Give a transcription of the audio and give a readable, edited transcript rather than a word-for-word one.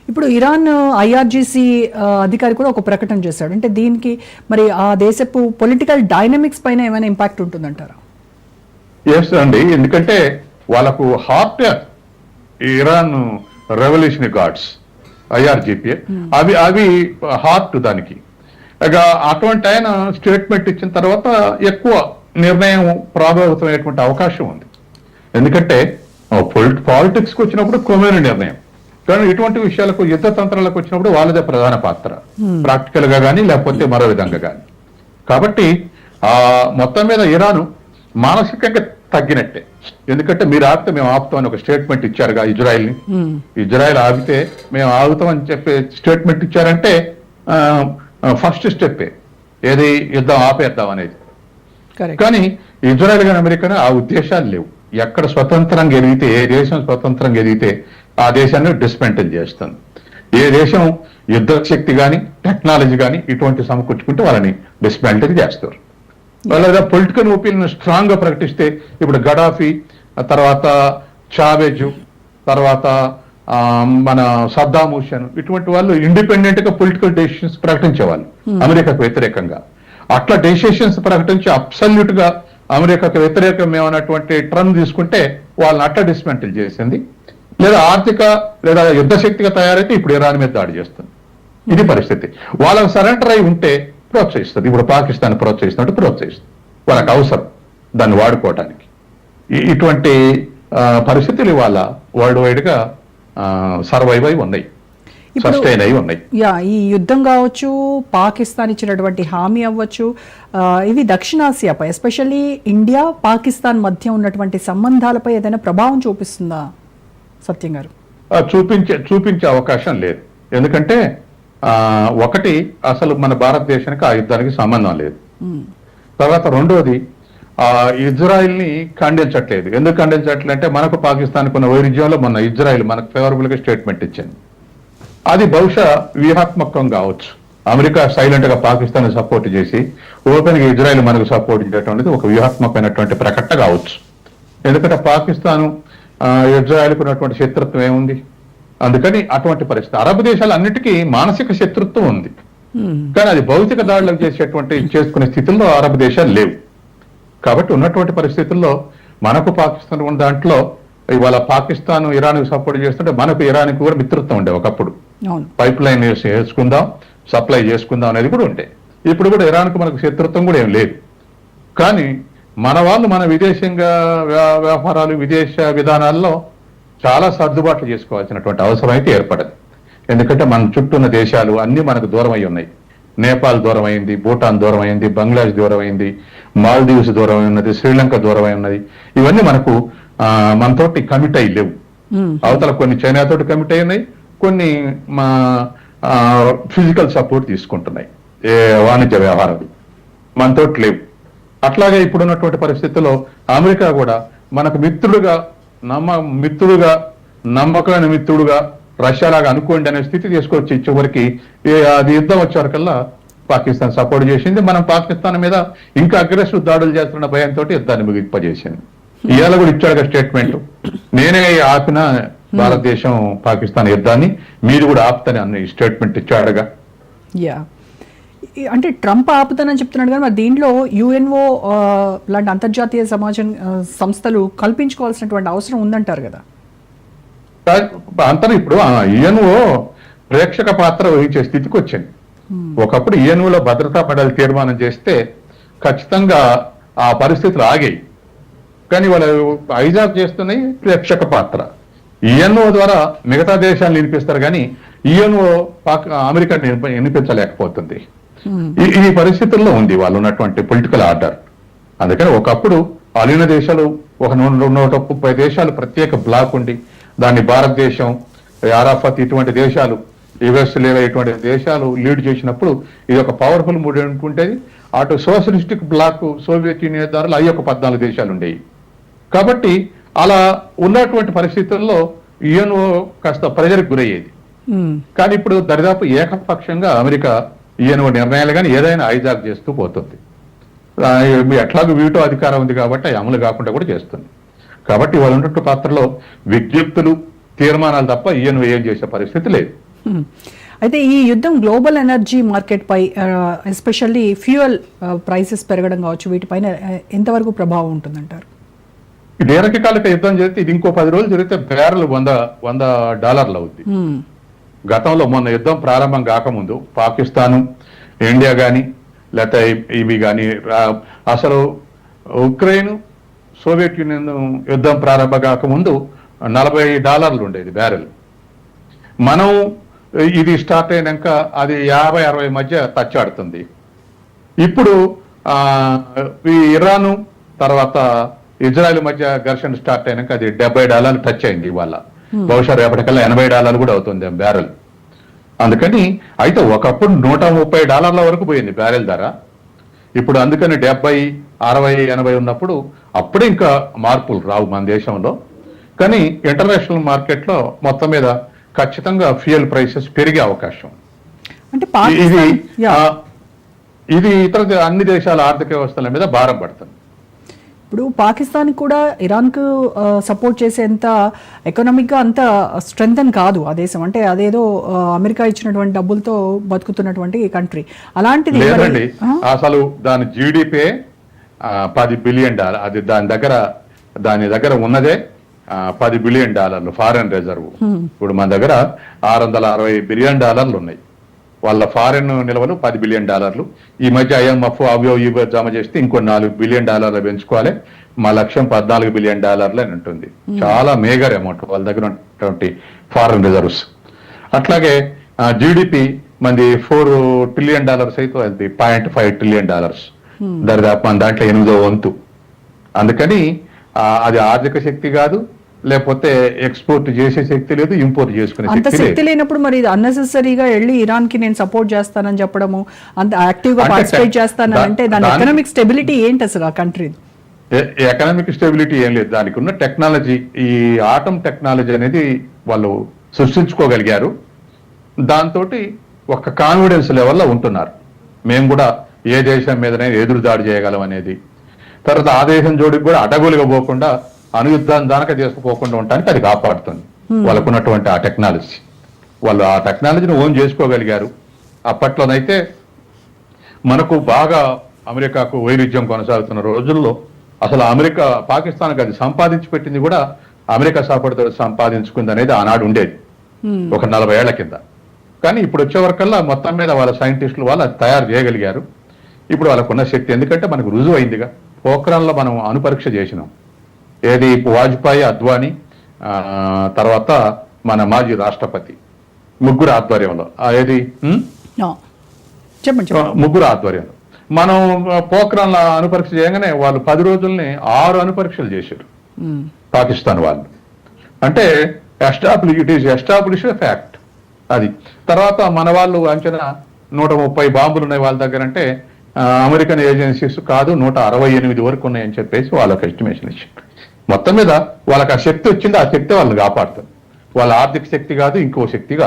ఇప్పుడు Iran IRGC అధికారి కూడా ఒక ప్రకటన చేశాడు. అంటే దీనికి మరి ఆ దేశపు పొలిటికల్ డైనమిక్స్ పైన ఏమైనా ఇంపాక్ట్ ఉంటుందంటారా? ఎస్ అండి, ఎందుకంటే వాళ్ళకు హార్ట్ ఇరాన్ రెవల్యూషనరీ గార్డ్స్ ఐఆర్జీపీ అవి అవి హార్ట్ దానికి. ఇక అటువంటి ఆయన స్టేట్మెంట్ ఇచ్చిన తర్వాత ఎక్కువ నిర్ణయం ప్రభావితమయ్యేటువంటి అవకాశం ఉంది. ఎందుకంటే పాలిటిక్స్కి వచ్చినప్పుడు కొమైన నిర్ణయం, కానీ ఇటువంటి విషయాలకు యుద్ధ తంత్రాలకు వచ్చినప్పుడు వాళ్ళదే ప్రధాన పాత్ర, ప్రాక్టికల్ గా కానీ లేకపోతే మరో విధంగా కానీ. కాబట్టి మొత్తం మీద ఇరాను మానసికంగా తగ్గినట్టే. ఎందుకంటే మీరు ఆపితే మేము ఆపుతామని ఒక స్టేట్మెంట్ ఇచ్చారుగా ఇజ్రాయెల్ని. ఇజ్రాయెల్ ఆగితే మేము ఆగుతామని చెప్పి స్టేట్మెంట్ ఇచ్చారంటే ఫస్ట్ స్టెప్పే ఏది యుద్ధం ఆపేద్దాం అనేది. కానీ ఇజ్రాయెల్ కానీ అమెరికా ఆ ఉద్దేశాలు లేవు. ఎక్కడ స్వతంత్రం గెలిగితే, ఏ దేశం స్వతంత్రం గెలిగితే ఆ దేశాన్ని డిస్మెంటల్ చేస్తుంది. ఏ దేశం యుద్ధ శక్తి కానీ టెక్నాలజీ కానీ ఇటువంటి సమకూర్చుకుంటే వాళ్ళని డిస్మెంటల్ చేస్తారు. వాళ్ళ పొలిటికల్ ఒపీనియన్ స్ట్రాంగ్ గా ప్రకటిస్తే ఇప్పుడు గడాఫీ, తర్వాత చావేజ్, తర్వాత మన సద్దాం హుసేన్ ఇటువంటి వాళ్ళు ఇండిపెండెంట్ గా పొలిటికల్ డెసిషన్స్ ప్రకటించేవాళ్ళు అమెరికాకు వ్యతిరేకంగా. అట్లా డెసిషన్స్ ప్రకటించి అబ్సల్యూట్ గా అమెరికాకు వ్యతిరేకం ఏమన్నటువంటి టర్న్ తీసుకుంటే వాళ్ళని అట్లా డిస్మెంటల్ చేసింది. లేదా ఆర్థిక లేదా యుద్ధ శక్తిగా తయారైతే ఇప్పుడు ఇరాన్ మీద దాడి చేస్తుంది. ఇది పరిస్థితి. వాళ్ళకు సరెండర్ అయి ఉంటే ప్రోత్సహిస్తుంది. ఇప్పుడు పాకిస్తాన్ ప్రోత్సహిస్తున్నట్టు ప్రోత్సహిస్తుంది. వాళ్ళకి అవసరం దాన్ని వాడుకోవటానికి. ఇటువంటి పరిస్థితులు ఇవాళ వరల్డ్ వైడ్ గా సర్వైవ్ అయి ఉన్నాయి, సస్టైన్ అయి ఉన్నాయి. ఈ యుద్ధం కావచ్చు, పాకిస్తాన్ ఇచ్చినటువంటి హామీ అవ్వచ్చు, ఇవి దక్షిణాసియాపై ఎస్పెషల్లీ ఇండియా పాకిస్తాన్ మధ్య ఉన్నటువంటి సంబంధాలపై ఏదైనా ప్రభావం చూపిస్తుందా సత్యం గారు? చూపించే అవకాశం లేదు. ఎందుకంటే ఒకటి, అసలు మన భారతదేశానికి ఆ యుద్ధానికి సంబంధం లేదు. తర్వాత రెండోది, ఇజ్రాయిల్ ని ఖండించట్లేదు. ఎందుకు ఖండించట్లేదు అంటే మనకు పాకిస్తాన్ ఉన్న వైరుధ్యంలో మొన్న ఇజ్రాయిల్ మనకు ఫేవరబుల్ గా స్టేట్మెంట్ ఇచ్చింది. అది బహుశా వ్యూహాత్మకం కావచ్చు. అమెరికా సైలెంట్ గా పాకిస్తాన్ సపోర్ట్ చేసి ఓపెన్ గా ఇజ్రాయిల్ మనకు సపోర్ట్ చేయడం అనేది ఒక వ్యూహాత్మకమైనటువంటి ప్రకటన కావచ్చు. ఎందుకంటే పాకిస్తాన్ ఇజ్రాయిల్కు ఉన్నటువంటి శత్రుత్వం ఏముంది, అందుకని అటువంటి పరిస్థితి. అరబ్ దేశాలు అన్నిటికీ మానసిక శత్రుత్వం ఉంది, కానీ అది భౌతిక దాడులకు చేసుకునే స్థితిలో అరబ్ దేశాలు లేవు. కాబట్టి ఉన్నటువంటి పరిస్థితుల్లో మనకు పాకిస్తాన్ ఉన్న దాంట్లో ఇవాళ పాకిస్తాన్ ఇరాన్ సపోర్ట్ చేస్తుంటే మనకు ఇరాన్ కూడా మిత్రత్వం ఉండే ఒకప్పుడు. పైప్ లైన్ వేసుకుందాం, సప్లై చేసుకుందాం అనేది కూడా ఉండే. ఇప్పుడు కూడా ఇరాన్ కు మనకు శత్రుత్వం కూడా ఏం లేదు. కానీ మన వాళ్ళు మన విదేశంగా వ్యవహారాలు, విదేశ విధానాల్లో చాలా సర్దుబాట్లు చేసుకోవాల్సినటువంటి అవసరం అయితే ఏర్పడదు. ఎందుకంటే మన చుట్టూ ఉన్న దేశాలు అన్ని మనకు దూరం అయి ఉన్నాయి. నేపాల్ దూరం అయింది, భూటాన్ దూరం అయింది, బంగ్లాదేశ్ దూరం అయింది, మాల్దీవ్స్ దూరం అయి ఉన్నది, శ్రీలంక దూరం అయి ఉన్నది. ఇవన్నీ మనకు మనతోటి కమిట్ అయ్యి లేవు. అవతల కొన్ని చైనాతోటి కమిట్ అయి ఉన్నాయి, కొన్ని మా ఫిజికల్ సపోర్ట్ తీసుకుంటున్నాయి వాణిజ్య వ్యవహారాలు, మనతోటి లేవు. అట్లాగే ఇప్పుడున్నటువంటి పరిస్థితుల్లో అమెరికా కూడా మనకు మిత్రుడుగా నమ్మకమైన మిత్రుడుగా రష్యాలాగా అనుకోండి అనే స్థితి తీసుకొచ్చి చివరికి అది యుద్ధం వచ్చేవరకల్లా పాకిస్తాన్ సపోర్ట్ చేసింది. మనం పాకిస్తాన్ మీద ఇంకా అగ్రెసివ్ దాడులు చేస్తున్న భయంతో యుద్ధాన్ని ముగింపజేసింది. ఇవాళ కూడా ఇచ్చాడుగా స్టేట్మెంట్, నేనే ఆపిన భారతదేశం పాకిస్తాన్ యుద్ధాన్ని, మీరు కూడా ఆపుతాని అన్న స్టేట్మెంట్ ఇచ్చాడుగా. అంటే ట్రంప్ ఆపుతానని చెప్తున్నాడు కానీ మరి దీంట్లో యుఎన్ఓ లాంటి అంతర్జాతీయ సమాజం సంస్థలు కల్పించుకోవాల్సినటువంటి అవసరం ఉందంటారు కదా. అంతా ఇప్పుడు యుఎన్ఓ ప్రేక్షక పాత్ర వహించే స్థితికి వచ్చింది. ఒకప్పుడు యుఎన్ఓలో భద్రతా మండలి తీర్మానం చేస్తే ఖచ్చితంగా ఆ పరిస్థితులు ఆగాయి. కానీ వాళ్ళు హైజాక్ చేస్తున్నాయి ప్రేక్షక పాత్ర. యుఎన్ఓ ద్వారా మిగతా దేశాలు వినిపిస్తారు కానీ యుఎన్ఓ అమెరికా వినిపించలేకపోతుంది. ఈ పరిస్థితుల్లో ఉంది వాళ్ళు ఉన్నటువంటి పొలిటికల్ ఆర్డర్. అందుకని ఒకప్పుడు అలీన దేశాలు ఒక 130 దేశాలు ప్రత్యేక బ్లాక్ ఉండి దాన్ని భారతదేశం, అరాఫత్ ఇటువంటి దేశాలు, యుఎస్ లేదా ఇటువంటి దేశాలు లీడ్ చేసినప్పుడు ఇది ఒక పవర్ఫుల్ మూడ్ అనుకుంటేది. అటు సోషలిస్టిక్ బ్లాక్ సోవియట్ యూనియన్ ద్వారా అవి ఒక 14 దేశాలు ఉండేవి. కాబట్టి అలా ఉన్నటువంటి పరిస్థితుల్లో యుఎన్ఓ కాస్త ప్రెజర్కి గురయ్యేది. కానీ ఇప్పుడు దరిదాపు ఏకపక్షంగా అమెరికా యుఎన్ఓ నిర్ణయాలు కానీ ఏదైనా హైజాక్ చేస్తూ పోతుంది. ఎట్లాగూ వీటో అధికారం ఉంది కాబట్టి అమలు కాకుండా కూడా చేస్తుంది. కాబట్టి వాళ్ళు ఉన్నట్టు పాత్రలో విజ్ఞప్తులు, తీర్మానాలు తప్ప యుఎన్ఓ ఏం చేసే పరిస్థితి లేదు. అయితే ఈ యుద్ధం గ్లోబల్ ఎనర్జీ మార్కెట్ పై ఎస్పెషల్లీ ఫ్యూయల్ ప్రైసెస్ పెరగడం కావచ్చు వీటిపైన ఎంతవరకు ప్రభావం ఉంటుందంటారు? దీర్ఘకాలిక యుద్ధం జరిగితే ఇది ఇంకో 10 రోజులు జరిగితే బ్యారెల్ $100 అవుద్ది. గతంలో మొన్న యుద్ధం ప్రారంభం కాకముందు పాకిస్తాను, ఇండియా కానీ లేకపోతే ఇవి కానీ అసలు ఉక్రెయిన్, సోవియట్ యూనియన్ యుద్ధం ప్రారంభం కాకముందు $40 ఉండేది బ్యారెల్. మనం ఇది స్టార్ట్ అయినాక అది 50-60 మధ్య టచ్ ఆడుతుంది. ఇప్పుడు ఈ ఇరాను తర్వాత ఇజ్రాయెల్ మధ్య ఘర్షణ స్టార్ట్ అయినాక అది $70 టచ్ అయింది ఇవాళ. బహుశా రేపటికల్లా $80 కూడా అవుతుంది బ్యారెల్. అందుకని అయితే ఒకప్పుడు $130 వరకు పోయింది బ్యారెల్ ధర. ఇప్పుడు అందుకని 70, 60, 80 ఉన్నప్పుడు అప్పుడే ఇంకా మార్పులు రావు మన దేశంలో. కానీ ఇంటర్నేషనల్ మార్కెట్లో మొత్తం మీద ఖచ్చితంగా ఫ్యూయల్ ప్రైసెస్ పెరిగే అవకాశం. అంటే ఇది ఇతర అన్ని దేశాల ఆర్థిక వ్యవస్థల మీద భారం పడుతుంది. ఇప్పుడు పాకిస్తాన్ కూడా ఇరాన్కు సపోర్ట్ చేసేంత ఎకనామిక్గా అంత స్ట్రెంగ్తన్ కాదు ఆ దేశం. అంటే అదేదో అమెరికా ఇచ్చినటువంటి డబ్బులతో బతుకుతున్నటువంటి కంట్రీ. అలాంటిది లేదండి, అసలు దాని జీడిపి $10 బిలియన్. అది దాని దగ్గర ఉన్నదే $10 బిలియన్ ఫారెన్ రిజర్వ్. ఇప్పుడు మన దగ్గర $660 బిలియన్ ఉన్నాయి. వాళ్ళ ఫారెన్ నిల్వలు $10 బిలియన్. ఈ మధ్య IMF అవో ఇవో జమ చేస్తే ఇంకో $4 బిలియన్ పెంచుకోవాలి. మా లక్ష్యం $14 బిలియన్ అని ఉంటుంది. చాలా మేజర్ అమౌంట్ వాళ్ళ దగ్గర ఉన్నటువంటి ఫారెన్ రిజర్వ్స్. అట్లాగే జీడిపి మంది $4 ట్రిలియన్ అయితే అది $0.5 ట్రిలియన్. దరిదాపు మన దాంట్లో 8వ వంతు. అందుకని అది ఆర్థిక శక్తి కాదు, లేకపోతే ఎక్స్పోర్ట్ చేసే శక్తి లేదు, ఇంపోర్ట్ చేసుకునే అంత శక్తి లేనప్పుడు మరి అన్నెసెసరీగా వెళ్ళి ఇరాన్ కి నేను సపోర్ట్ చేస్తానని చెప్పడము, అంత యాక్టివ్ గా పార్టిసిపేట్ చేస్తానని అంటే దాని ఎకనామిక్ స్టెబిలిటీ ఏంటి అసలు ఆ కంట్రీ? ఎకనామిక్ స్టెబిలిటీ ఏం లేదు. దానికి ఉన్న టెక్నాలజీ, ఈ ఆటం టెక్నాలజీ అనేది వాళ్ళు సృష్టించుకోగలిగారు. దాంతో ఒక కాన్ఫిడెన్స్ లెవెల్లో ఉంటున్నారు. మేము కూడా ఏ దేశం మీదనే ఎదురు దాడి చేయగలం అనేది. తర్వాత ఆ దేశం జోడికి కూడా అడ్డగోలుగా పోకుండా అనుయుద్ధాన్ని దానక చేసుకుపోకుండా ఉండటానికి అది కాపాడుతుంది. వాళ్ళకున్నటువంటి ఆ టెక్నాలజీ, వాళ్ళు ఆ టెక్నాలజీని ఓన్ చేసుకోగలిగారు. అప్పట్లోనైతే మనకు బాగా అమెరికాకు వైరుధ్యం కొనసాగుతున్న రోజుల్లో అసలు అమెరికా పాకిస్తాన్కి అది సంపాదించి పెట్టింది కూడా అమెరికా సపోర్ట్తో సంపాదించుకుంది అనేది ఆనాడు ఉండేది, ఒక 40 ఏళ్ల కింద. కానీ ఇప్పుడు వచ్చే వరకల్లా మొత్తం మీద వాళ్ళ సైంటిస్టులు వాళ్ళు అది తయారు చేయగలిగారు. ఇప్పుడు వాళ్ళకున్న శక్తి, ఎందుకంటే మనకు రుజువు అయిందిగా. పోఖ్రాన్లో మనం అణుపరీక్ష చేసినాం. ఏది వాజ్పేయి, అద్వానీ, తర్వాత మన మాజీ రాష్ట్రపతి ముగ్గురు ఆధ్వర్యంలో, ఏది ముగ్గురు ఆధ్వర్యంలో మనం పోఖ్రాన్ల అణుపరీక్ష చేయగానే వాళ్ళు 10 రోజుల్ని 6 అణుపరీక్షలు చేశారు పాకిస్తాన్ వాళ్ళు. అంటే ఇట్ ఈస్ ఎస్టాబ్లిష్డ్ ఫ్యాక్ట్ అది. తర్వాత మన వాళ్ళు అంచనా 130 బాంబులు ఉన్నాయి వాళ్ళ దగ్గర అంటే, అమెరికన్ ఏజెన్సీస్ కాదు 168 వరకు ఉన్నాయని చెప్పేసి వాళ్ళకి ఎస్టిమేషన్ ఇచ్చారు. మొత్తం మీద వాళ్ళకి ఆ శక్తి వచ్చింది, ఆ శక్తి వాళ్ళని కాపాడుతుంది. వాళ్ళ ఆర్థిక శక్తి కాదు, ఇంకో శక్తి కాదు.